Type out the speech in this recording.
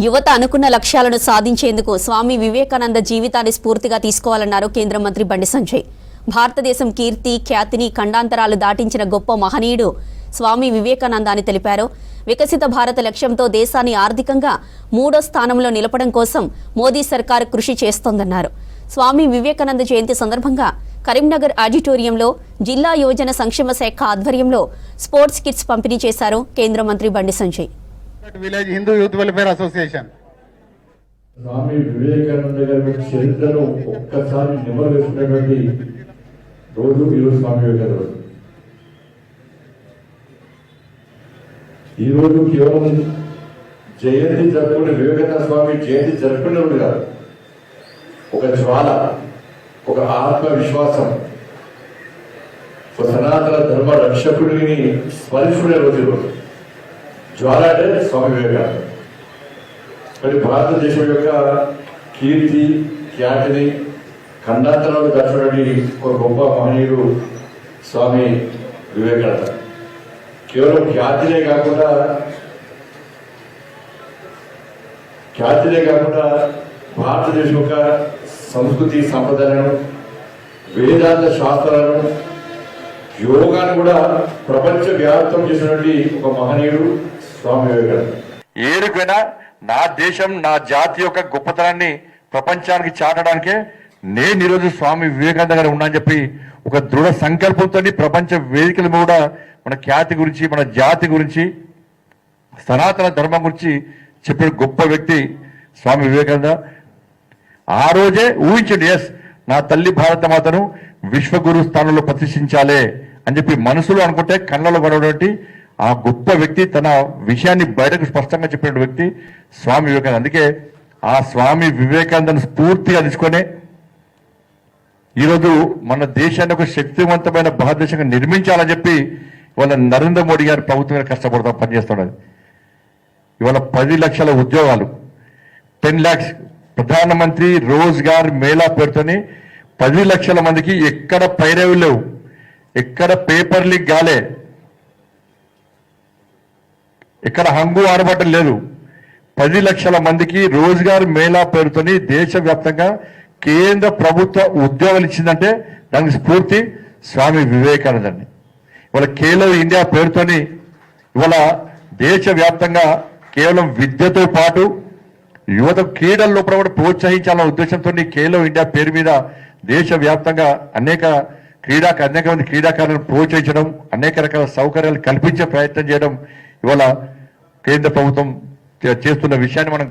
యువత అనుకున్న లక్ష్యాలను సాధించేందుకు స్వామి వివేకానంద జీవితాన్ని స్ఫూర్తిగా తీసుకోవాలన్నారు కేంద్ర మంత్రి బండి సంజయ్. భారతదేశం కీర్తి ఖ్యాతిని ఖండాంతరాలు దాటించిన గొప్ప మహనీయుడు స్వామి వివేకానంద అని తెలిపారు. వికసిత భారత లక్ష్యంతో దేశాన్ని ఆర్థికంగా 3వ స్థానంలో నిలపడం కోసం మోదీ సర్కార్ కృషి చేస్తోందన్నారు. స్వామి వివేకానంద జయంతి సందర్భంగా కరీంనగర్ ఆడిటోరియంలో జిల్లా యువజన సంక్షేమ శాఖ ఆధ్వర్యంలో స్పోర్ట్స్ కిట్స్ పంపిణీ చేశారు కేంద్ర మంత్రి Bandi Sanjay. Village Hindu youth welfare association Swami Vivekananda గారి చరిత్రను ఒక్కసారి నిమలు వేసుకున్నటువంటి రోజు ఈరోజు స్వామి వివేకానంద రోజు. ఈరోజు కేవలం జయంతి జరుపుకునే వివేకానంద స్వామి జయంతి జరుపుకునే రోజు కాదు, ఒక జ్వాల, ఒక ఆత్మవిశ్వాసం, ఒక సనాతన ధర్మ రక్షకుడిని స్మరించుకునే రోజు ఈరోజు. జ్వాల అంటే స్వామి వివేకానంద. మరి భారతదేశం యొక్క కీర్తి ఖ్యాతిని ఖండాంతరాలు దాచినటువంటి ఒక గొప్ప మహనీయుడు స్వామి వివేకానంద. కేవలం ఖ్యాతినే కాకుండా భారతదేశం యొక్క సంస్కృతి సంప్రదాయాలను, వేదాంత శాస్త్రాలను, యోగాను కూడా ప్రపంచ వ్యాప్తం చేసినటువంటి ఒక మహనీయుడు స్వామి వివేకానంద. ఏడుకైనా నా దేశం నా జాతి యొక్క గొప్పతనాన్ని ప్రపంచానికి చాటడానికే నేను ఈరోజు స్వామి వివేకానంద గారు ఉన్నా అని చెప్పి ఒక దృఢ సంకల్పంతో ప్రపంచ వేదికల కూడా మన ఖ్యాతి గురించి, మన జాతి గురించి, సనాతన ధర్మం గురించి చెప్పిన గొప్ప వ్యక్తి స్వామి వివేకానంద. ఆ రోజే ఊహించండి, ఎస్ నా తల్లి భారత మాతను విశ్వగురు స్థానంలో ప్రతిష్ఠించాలే అని చెప్పి మనసులో అనుకుంటే కళ్ళలో పడేటువంటి ఆ గొప్ప వ్యక్తి, తన విషయాన్ని బయటకు స్పష్టంగా చెప్పిన వ్యక్తి స్వామి వివేకానంద. అందుకే ఆ స్వామి వివేకానందను స్ఫూర్తిగా తీసుకొని ఈరోజు మన దేశాన్ని ఒక శక్తివంతమైన భారతదేశంగా నిర్మించాలని చెప్పి ఇవాళ నరేంద్ర మోడీ గారి ప్రభుత్వం కష్టపడతాం పనిచేస్తున్నది. ఇవాళ 10 లక్షల ఉద్యోగాలు, 10 lakhs ప్రధానమంత్రి రోజ్గార్ మేళా పేరుతోని 10 లక్షల మందికి ఎక్కడ పైరవి లేవు, ఎక్కడ పేపర్ లీక్ కాలే, ఇక్కడ హంగు ఆరబట్టం లేదు. 10 లక్షల మందికి రోజ్గార్ మేళా పేరుతోని దేశవ్యాప్తంగా కేంద్ర ప్రభుత్వ ఉద్యోగాలు ఇచ్చిందంటే దానికి స్ఫూర్తి స్వామి వివేకానందని. ఇవాళ ఖేలో ఇండియా పేరుతోని ఇవాళ దేశవ్యాప్తంగా కేవలం విద్యతో పాటు యువత క్రీడల లోపల కూడా ప్రోత్సహించాలన్న ఉద్దేశంతో ఖేలో ఇండియా పేరు మీద దేశవ్యాప్తంగా అనేక మంది క్రీడాకారులను ప్రోత్సహించడం, అనేక రకాల సౌకర్యాలు కల్పించే ప్రయత్నం చేయడం ఇవాళ కేంద్ర ప్రభుత్వం చేస్తున్న విషయాన్ని మనం